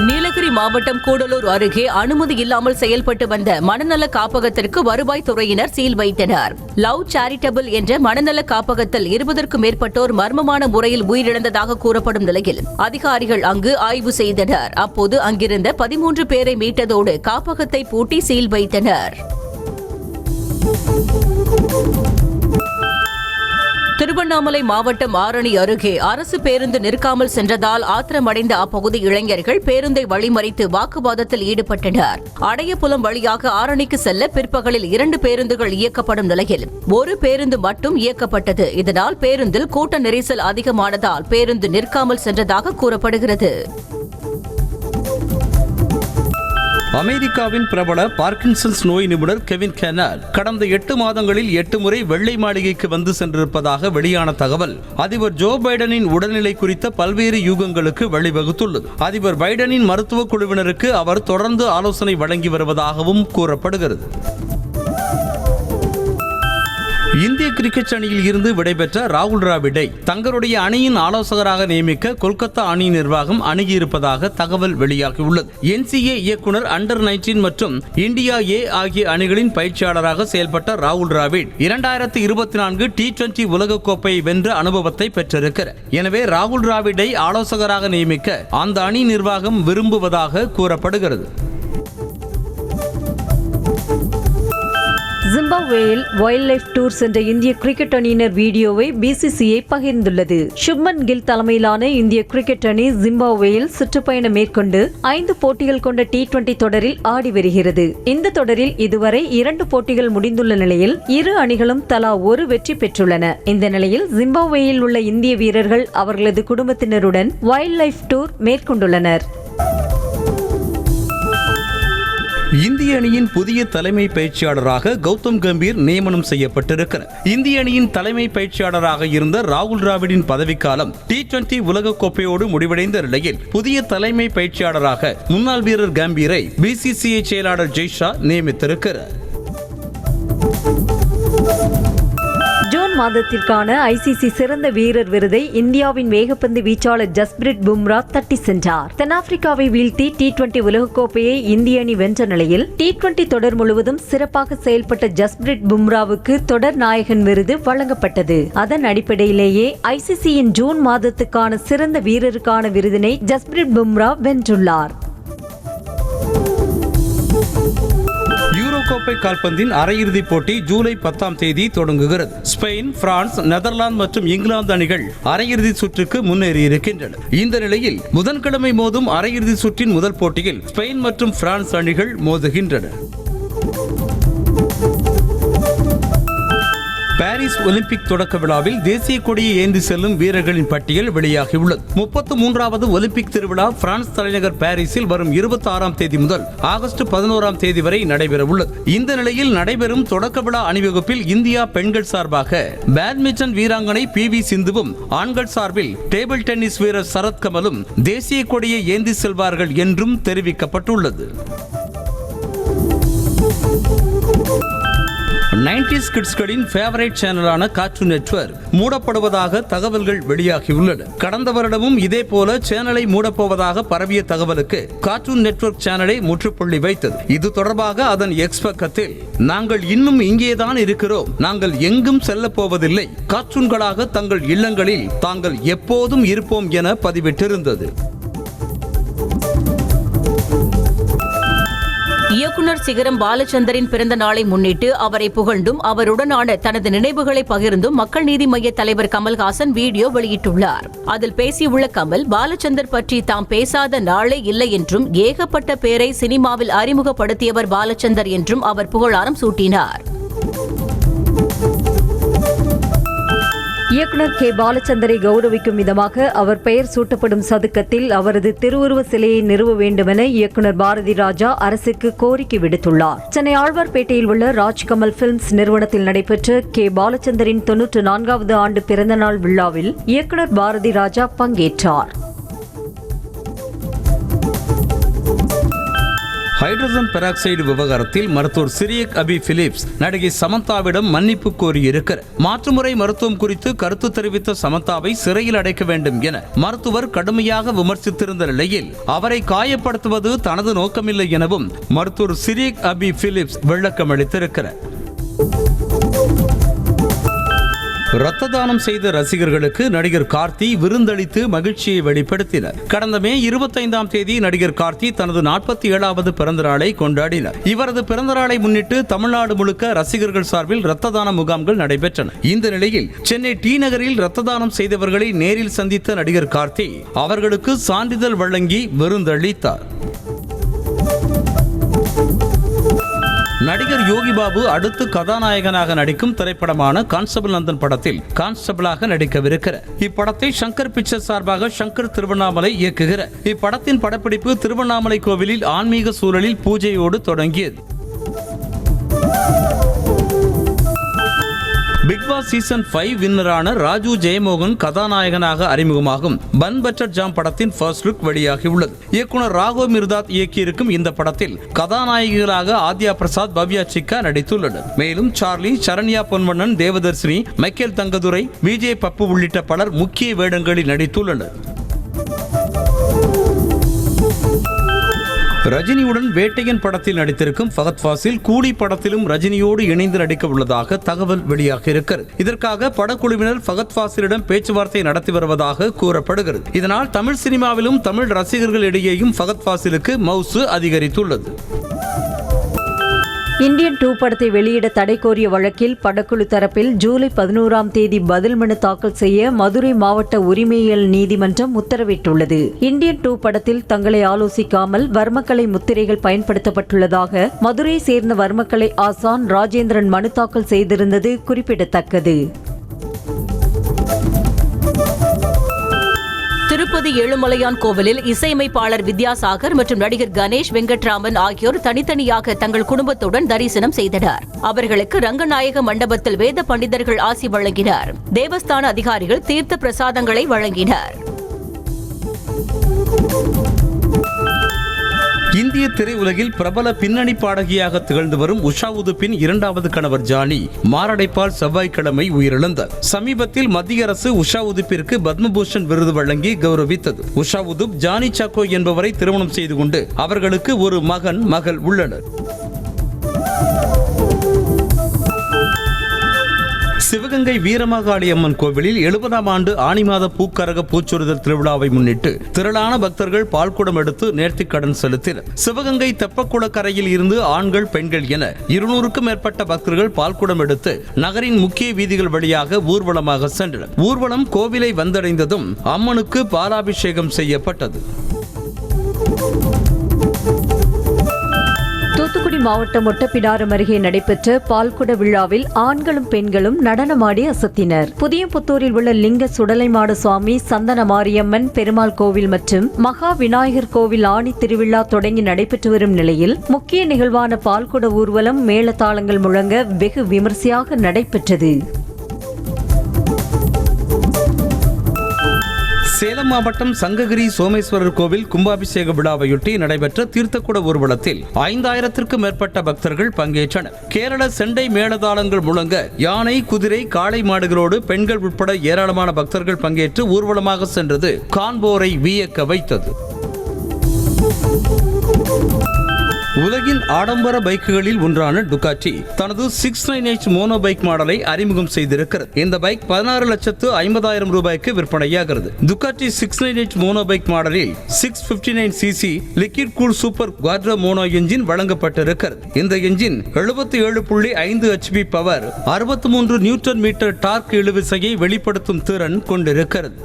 நீலகிரி மாவட்டம் கூடலூர் அருகே அனுமதி இல்லாமல் செயல்பட்டு வந்த மனநல காப்பகத்திற்கு வருவாய்த்துறையினர் சீல் வைத்தனர். லவ் சேரிட்டபிள் என்ற மனநல காப்பகத்தில் 20க்கும் மேற்பட்டோர் மர்மமான முறையில் உயிரிழந்ததாக கூறப்படும் நிலையில் அதிகாரிகள் அங்கு ஆய்வு செய்தனர். அப்போது அங்கிருந்த 13 பேரை மீட்டதோடு காப்பகத்தை பூட்டி சீல் வைத்தனர். திருவண்ணாமலை மாவட்டம் ஆரணி அருகே அரசு பேருந்து நிற்காமல் சென்றதால் ஆத்திரமடைந்த அப்பகுதி இளைஞர்கள் பேருந்தை வழிமறித்து வாக்குவாதத்தில் ஈடுபட்டனர். அடையப்புலம் வழியாக ஆரணிக்கு செல்ல பிற்பகலில் 2 பேருந்துகள் இயக்கப்படும் நிலையில் 1 பேருந்து மட்டும் இயக்கப்பட்டது. இதனால் பேருந்தில் கூட்ட நெரிசல் அதிகமானதால் பேருந்து நிற்காமல் சென்றதாக கூறப்படுகிறது. அமெரிக்காவின் பிரபல பார்க்கின்சன்ஸ் நோய் நிபுணர் கெவின் கெனால் கடந்த 8 மாதங்களில் 8 முறை வெள்ளை மாளிகைக்கு வந்து சென்றிருப்பதாக வெளியான தகவல் அதிபர் ஜோ பைடனின் உடல்நிலை குறித்த பல்வேறு யூகங்களுக்கு வழிவகுத்துள்ளது. அதிபர் பைடனின் மருத்துவ குழுவினருக்கு அவர் தொடர்ந்து ஆலோசனை வழங்கி வருவதாகவும் கூறப்படுகிறது. இந்திய கிரிக்கெட் அணியில் இருந்து விடைபெற்ற ராகுல் டிராவிடை தங்களுடைய அணியின் ஆலோசகராக நியமிக்க கொல்கத்தா அணி நிர்வாகம் அணுகியிருப்பதாக தகவல் வெளியாகியுள்ளது. NCA இயக்குனர் அண்டர்-19 மற்றும் இந்தியா A ஆகிய அணிகளின் பயிற்சியாளராக செயல்பட்ட ராகுல் டிராவிட் 2024 T20 உலகக்கோப்பையை வென்ற அனுபவத்தை பெற்றிருக்கிறார். எனவே ராகுல் டிராவிடை ஆலோசகராக நியமிக்க அந்த அணி நிர்வாகம் விரும்புவதாக கூறப்படுகிறது. ஜிம்பாப்வேயில் வைல்ட் லைஃப் டூர்ஸ் என்ற இந்திய கிரிக்கெட் அணியினர் வீடியோவை BCCI பகிர்ந்துள்ளது. சுப்மன் கில் தலைமையிலான இந்திய கிரிக்கெட் அணி ஜிம்பாப்வேயில் சுற்றுப்பயணம் மேற்கொண்டு 5 போட்டிகள் கொண்ட T20 தொடரில் ஆடி வருகிறது. இந்த தொடரில் இதுவரை 2 போட்டிகள் முடிந்துள்ள நிலையில் இரு அணிகளும் தலா ஒரு வெற்றி பெற்றுள்ளன. இந்த நிலையில் ஜிம்பாப்வேயில் உள்ள இந்திய வீரர்கள் அவர்களது குடும்பத்தினருடன் வைல்ட் லைஃப் டூர் மேற்கொண்டுள்ளனர். இந்திய அணியின் புதிய தலைமை பயிற்சியாளராக கௌதம் கம்பீர் நியமனம் செய்யப்பட்டிருக்கிறார். இந்திய அணியின் தலைமை பயிற்சியாளராக இருந்த ராகுல் டிராவிடின் பதவிக்காலம் T20 உலகக்கோப்பையோடு முடிவடைந்த நிலையில் புதிய தலைமை பயிற்சியாளராக முன்னாள் வீரர் கம்பீரை BCCI செயலாளர் ஜெய்ஷா நியமித்திருக்கிறார். ஜூன் மாதத்திற்கான ICC சிறந்த வீரர் விருதை இந்தியாவின் வேகப்பந்து வீச்சாளர் ஜஸ்பிரிட் பும்ரா தட்டி சென்றார். தென்னாப்பிரிக்காவை வீழ்த்தி T20 உலகக்கோப்பையை இந்திய அணி வென்ற நிலையில் T20 தொடர் முழுவதும் சிறப்பாக செயல்பட்ட ஜஸ்பிரிட் பும்ராவுக்கு தொடர் நாயகன் விருது வழங்கப்பட்டது. அதன் அடிப்படையிலேயே ICCயின் ஜூன் மாதத்துக்கான சிறந்த வீரருக்கான விருதினை ஜஸ்பிரிட் பும்ரா வென்றுள்ளார். யூரோகோப்பை கால்பந்தின் அரையிறுதிப் போட்டி ஜூலை 10ஆம் தேதி தொடங்குகிறது. ஸ்பெயின், பிரான்ஸ், நெதர்லாந்து மற்றும் இங்கிலாந்து அணிகள் அரையிறுதி சுற்றுக்கு முன்னேறியிருக்கின்றன. இந்த நிலையில் புதன்கிழமை மோதும் அரையிறுதி சுற்றின் முதல் போட்டியில் ஸ்பெயின் மற்றும் பிரான்ஸ் அணிகள் மோதுகின்றன. பாரிஸ் ஒலிம்பிக் தொடக்க விழாவில் தேசிய கொடியை ஏந்தி செல்லும் வீரர்களின் பட்டியல் வெளியாகியுள்ளது. 33வது ஒலிம்பிக் திருவிழா பிரான்ஸ் தலைநகர் பாரிஸில் வரும் 26ஆம் தேதி முதல் ஆகஸ்ட் 11ஆம் தேதி வரை நடைபெறவுள்ளது. இந்த நிலையில் நடைபெறும் தொடக்க விழா அணிவகுப்பில் இந்தியா பெண்கள் சார்பாக பேட்மிண்டன் வீராங்கனை PV சிந்துவும் ஆண்கள் சார்பில் டேபிள் டென்னிஸ் வீரர் சரத் கமலும் தேசிய கொடியை ஏந்தி செல்வார்கள் என்றும் தெரிவிக்கப்பட்டுள்ளது. 90s கிட்ஸ்களின் ஃபேவரைட் சேனலான கார்ட்டூன் நெட்வொர்க் மூடப்படுவதாக தகவல்கள் வெளியாகியுள்ளன. கடந்த வருடமும் இதே போல சேனலை மூடப்போவதாக பரவிய தகவலுக்கு கார்ட்டூன் நெட்வொர்க் சேனலை முற்றுப்புள்ளி வைத்தது. இது தொடர்பாக அதன் எக்ஸ் பக்கத்தில் நாங்கள் இன்னும் இங்கேதான் இருக்கிறோம், நாங்கள் எங்கும் செல்ல போவதில்லை, கார்ட்டூன்களாக தங்கள் இல்லங்களில் தாங்கள் எப்போதும் இருப்போம் என பதிவிட்டிருந்தது. இயக்குனர் சிகரம் பாலச்சந்தரின் பிறந்த நாளை முன்னிட்டு அவரை புகழ்ந்தும் அவருடனான தனது நினைவுகளை பகிர்ந்தும் மக்கள் நீதி மய்ய தலைவர் கமல்ஹாசன் வீடியோ வெளியிட்டுள்ளார். அதில் பேசியுள்ள கமல், பாலச்சந்தர் பற்றி தாம் பேசாத நாளே இல்லை என்றும் ஏகப்பட்ட பேரை சினிமாவில் அறிமுகப்படுத்தியவர் பாலச்சந்தர் என்றும் அவர் புகழாரம் சூட்டினார். இயக்குனர் பாலச்சந்தரை கௌரவிக்கும் விதமாக அவர் பெயர் சூட்டப்படும் சதுக்கத்தில் அவரது திருவுருவ சிலையை நிறுவ வேண்டுமென இயக்குனர் பாரதி ராஜா அரசுக்கு கோரிக்கை விடுத்துள்ளார். சென்னை ஆழ்வார்பேட்டையில் உள்ள ராஜ்கமல் பிலிம்ஸ் நிறுவனத்தில் நடைபெற்ற பாலச்சந்தரின் 94வது ஆண்டு பிறந்தநாள் விழாவில் இயக்குனர் பாரதி ராஜா பங்கேற்றார். ஹைட்ரஜன் பெராக்சைடு விவகாரத்தில் மருத்துவர் சிரியக் அபி பிலிப்ஸ் நடிகை சமந்தாவிடம் மன்னிப்பு கோரியிருக்கிறார். மாற்றுமுறை மருத்துவம் குறித்து கருத்து தெரிவித்த சமந்தாவை சிறையில் அடைக்க வேண்டும் என மருத்துவர் கடுமையாக விமர்சித்திருந்த நிலையில் அவரை காயப்படுத்துவது தனது நோக்கமில்லை எனவும் மருத்துவர் சிரியக் அபி பிலிப்ஸ் விளக்கம் அளித்திருக்கிறார். ரத்த தானம் செய்த ரசிகர்களுக்கு நடிகர் கார்த்தி விருந்தளித்து மகிழ்ச்சியை வெளிப்படுத்தினார். கடந்த மே 25ஆம் தேதி நடிகர் கார்த்தி தனது 47வது பிறந்த நாளை கொண்டாடினார். இவரது பிறந்த நாளை முன்னிட்டு தமிழ்நாடு முழுக்க ரசிகர்கள் சார்பில் ரத்த தான முகாம்கள் நடைபெற்றன. இந்த நிலையில் சென்னை டி நகரில் ரத்த தானம் செய்தவர்களை நேரில் சந்தித்த நடிகர் கார்த்தி அவர்களுக்கு சான்றிதழ் வழங்கி விருந்தளித்தார். நடிகர் யோகி பாபு அடுத்து கதாநாயகனாக நடிக்கும் திரைப்படமான கான்ஸ்டபிள் நந்தன் படத்தில் கான்ஸ்டபிளாக நடிக்கவிருக்கிறார். இப்படத்தை சங்கர் பிக்சர்ஸ் சார்பாக சங்கர் திருவண்ணாமலை இயக்குகிறார். இப்படத்தின் படப்பிடிப்பு திருவண்ணாமலை கோவிலில் ஆன்மீக சூழலில் பூஜையோடு தொடங்கியது. பிக் பாஸ் சீசன் 5 வின்னரான ராஜு ஜெயமோகன் கதாநாயகனாக அறிமுகமாகும் பன் பட்டர் ஜாம் படத்தின் ஃபர்ஸ்ட் லுக் வெளியாகியுள்ளது. இயக்குனர் ராகவ் மிர்தாத் இயக்கியிருக்கும் இந்த படத்தில் கதாநாயகிகளாக ஆத்யா பிரசாத், பவ்யா சிக்கா நடித்துள்ளனர். மேலும் சார்லி, சரண்யா பொன்வண்ணன், தேவதர்ஷினி, மைக்கேல் தங்கதுரை, விஜய் பப்பு உள்ளிட்ட பலர் முக்கிய வேடங்களில் நடித்துள்ளனர். ரஜினியுடன் வேட்டையன் படத்தில் நடித்திருக்கும் ஃபகத் ஃபாசில் கூலி படத்திலும் ரஜினியோடு இணைந்து நடிக்க உள்ளதாக தகவல் வெளியாகியிருக்கிறது. இதற்காக படக்குழுவினர் ஃபகத் ஃபாசிலிடம் பேச்சுவார்த்தை நடத்தி வருவதாக கூறப்படுகிறது. இதனால் தமிழ் சினிமாவிலும் தமிழ் ரசிகர்கள் இடையேயும் ஃபகத் ஃபாசிலுக்கு மவுசு அதிகரித்துள்ளது. இந்தியன் 2 படத்தை வெளியிட தடை கோரிய வழக்கில் படக்குழு தரப்பில் ஜூலை 11ஆம் தேதி பதில் மனு தாக்கல் செய்ய மதுரை மாவட்ட உரிமையியல் நீதிமன்றம் உத்தரவிட்டுள்ளது. இந்தியன் 2 படத்தில் தங்களை ஆலோசிக்காமல் வர்மக்கலை முத்திரைகள் பயன்படுத்தப்பட்டுள்ளதாக மதுரையை சேர்ந்த வர்மக்கலை ஆசான் ராஜேந்திரன் மனு தாக்கல் செய்திருந்தது குறிப்பிடத்தக்கது. திருப்பதி ஏழுமலையான் கோவிலில் இசையமைப்பாளர் வித்யாசாகர் மற்றும் நடிகர் கணேஷ் வெங்கட்ராமன் ஆகியோர் தனித்தனியாக தங்கள் குடும்பத்துடன் தரிசனம் செய்தனர். அவர்களுக்கு ரங்கநாயக மண்டபத்தில் வேத பண்டிதர்கள் ஆசி வழங்கினர். தேவஸ்தான அதிகாரிகள் தீர்த்த பிரசாதங்களை வழங்கினர். இந்திய திரையுலகில் பிரபல பின்னணி பாடகியாக திகழ்ந்து வரும் உஷா உதுப்பின் இரண்டாவது கணவர் ஜானி மாரடைப்பால் செவ்வாய்க்கிழமை உயிரிழந்தார். சமீபத்தில் மத்திய அரசு உஷா உதுப்பிற்கு பத்மபூஷன் விருது வழங்கி கௌரவித்தது. உஷா உதுப் ஜானி சாக்கோ என்பவரை திருமணம் செய்து கொண்டு அவர்களுக்கு ஒரு மகள் உள்ளனர். சிவகங்கை வீரமாகாளி அம்மன் கோவிலில் 70ஆம் ஆண்டு ஆனி மாத பூக்கரக பூச்சொரிதல் திருவிழாவை முன்னிட்டு திரளான பக்தர்கள் பால்குடம் எடுத்து நேர்த்திக்கடன் செலுத்தினர். சிவகங்கை தெப்பக்குளக்கரையில் இருந்து ஆண்கள் பெண்கள் என 200க்கும் மேற்பட்ட பக்தர்கள் பால்குடம் எடுத்து நகரின் முக்கிய வீதிகள் வழியாக ஊர்வலமாக சென்றனர். ஊர்வலம் கோவிலை வந்தடைந்ததும் அம்மனுக்கு பாலாபிஷேகம் செய்யப்பட்டது. தூத்துக்குடி மாவட்டம் ஒட்டப்பிடாரம் அருகே நடைபெற்ற பால்குட விழாவில் ஆண்களும் பெண்களும் நடனமாடி அசத்தினர். புதியபுத்தூரில் உள்ள லிங்க சுடலைமாட சுவாமி, சந்தன மாரியம்மன் பெருமாள் கோவில் மற்றும் மகா விநாயகர் கோவில் ஆணி திருவிழா தொடங்கி நடைபெற்று வரும் நிலையில் முக்கிய நிகழ்வான பால்குட ஊர்வலம் மேளதாளங்கள் முழங்க வெகு விமர்சையாக நடைபெற்றது. சேலம் மாவட்டம் சங்ககிரி சோமேஸ்வரர் கோவில் கும்பாபிஷேக விழாவையொட்டி நடைபெற்ற தீர்த்தக்குட ஊர்வலத்தில் 5000த்திற்கும் மேற்பட்ட பக்தர்கள் பங்கேற்றனர். கேரள செண்டை மேளதாளங்கள் முழங்க யானை, குதிரை, காளை மாடுகளோடு பெண்கள் உட்பட ஏராளமான பக்தர்கள் பங்கேற்று ஊர்வலமாக சென்றது காண்போரை வியக்க வைத்தது. உலகின் ஆடம்பர பைக்குகளில் ஒன்றான டுகாட்டி தனது 698 மோனோ பைக் மாடலை அறிமுகம் செய்திருக்கிறது. இந்த பைக் 16,50,000 ரூபாய்க்கு விற்பனையாகிறது. டுகாட்டி 698 மோனோ பைக் மாடலில் 659cc liquid cool super quadro mono engine வழங்கப்பட்டிருக்கிறது. இந்த engine 77.5 HP power, 63 newton metre torque இழுவிசையை வெளிப்படுத்தும் திறன் கொண்டிருக்கிறது.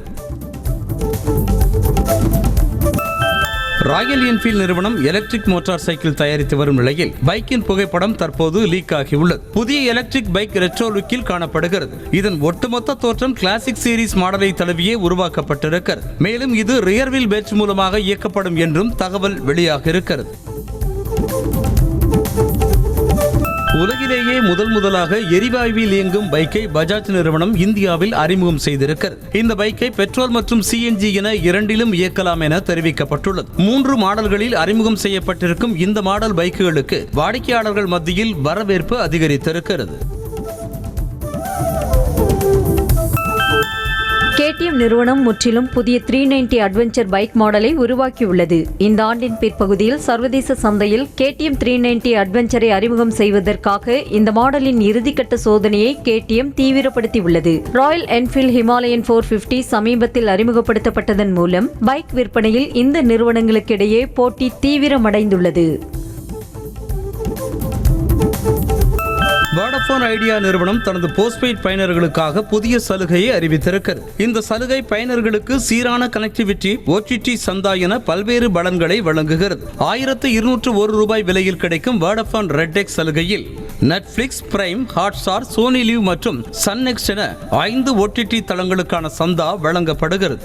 ராயல் என்ஃபீல்ட் நிறுவனம் எலக்ட்ரிக் மோட்டார் சைக்கிள் தயாரித்து வரும் நிலையில் பைக்கின் புகைப்படம் தற்போது லீக் ஆகியுள்ளது. புதிய எலக்ட்ரிக் பைக் ரெட்ரோ லுக்கில் காணப்படுகிறது. இதன் ஒட்டுமொத்த தோற்றம் கிளாசிக் சீரிஸ் மாடலை தழுவியே உருவாக்கப்பட்டிருக்கிறது. மேலும் இது ரியர் வீல் பேட்ச் மூலமாக இயக்கப்படும் என்றும் தகவல் வெளியாக இருக்கிறது. உலகிலேயே முதலாக எரிவாயுவில் இயங்கும் பைக்கை பஜாஜ் நிறுவனம் இந்தியாவில் அறிமுகம் செய்திருக்கிறது. இந்த பைக்கை பெட்ரோல் மற்றும் CNG என இரண்டிலும் இயக்கலாம் என தெரிவிக்கப்பட்டுள்ளது. 3 மாடல்களில் அறிமுகம் செய்யப்பட்டிருக்கும் இந்த மாடல் பைக்குகளுக்கு வாடிக்கையாளர்கள் மத்தியில் வரவேற்பு அதிகரித்திருக்கிறது. KTM நிறுவனம் முற்றிலும் புதிய 390 அட்வென்ச்சர் பைக் மாடலை உருவாக்கியுள்ளது. இந்த ஆண்டின் பிற்பகுதியில் சர்வதேச சந்தையில் KTM 390 அட்வென்ச்சரை அறிமுகம் செய்வதற்காக இந்த மாடலின் இறுதிக்கட்ட சோதனையை KTM தீவிரப்படுத்தியுள்ளது. ராயல் என்ஃபீல்ட் ஹிமாலயன் 450 சமீபத்தில் அறிமுகப்படுத்தப்பட்டதன் மூலம் பைக் விற்பனையில் இந்த நிறுவனங்களுக்கிடையே போட்டி தீவிரமடைந்துள்ளது. வோடஃபோன் ஐடியா நிறுவனம் தனது போஸ்ட்பெய்ட் பயனர்களுக்காக புதிய சலுகையை அறிவித்திருக்கிறது. இந்த சலுகை பயனர்களுக்கு சீரான கனெக்டிவிட்டி, OTT சந்தா என பல்வேறு பலன்களை வழங்குகிறது. 1201 ரூபாய் விலையில் கிடைக்கும் வோடஃபோன் ரெட் எக்ஸ் சலுகையில் Netflix, Prime, Hotstar, Sony Liv மற்றும் சன் நெக்ஸ்ட் என 5 OTT தளங்களுக்கான சந்தா வழங்கப்படுகிறது.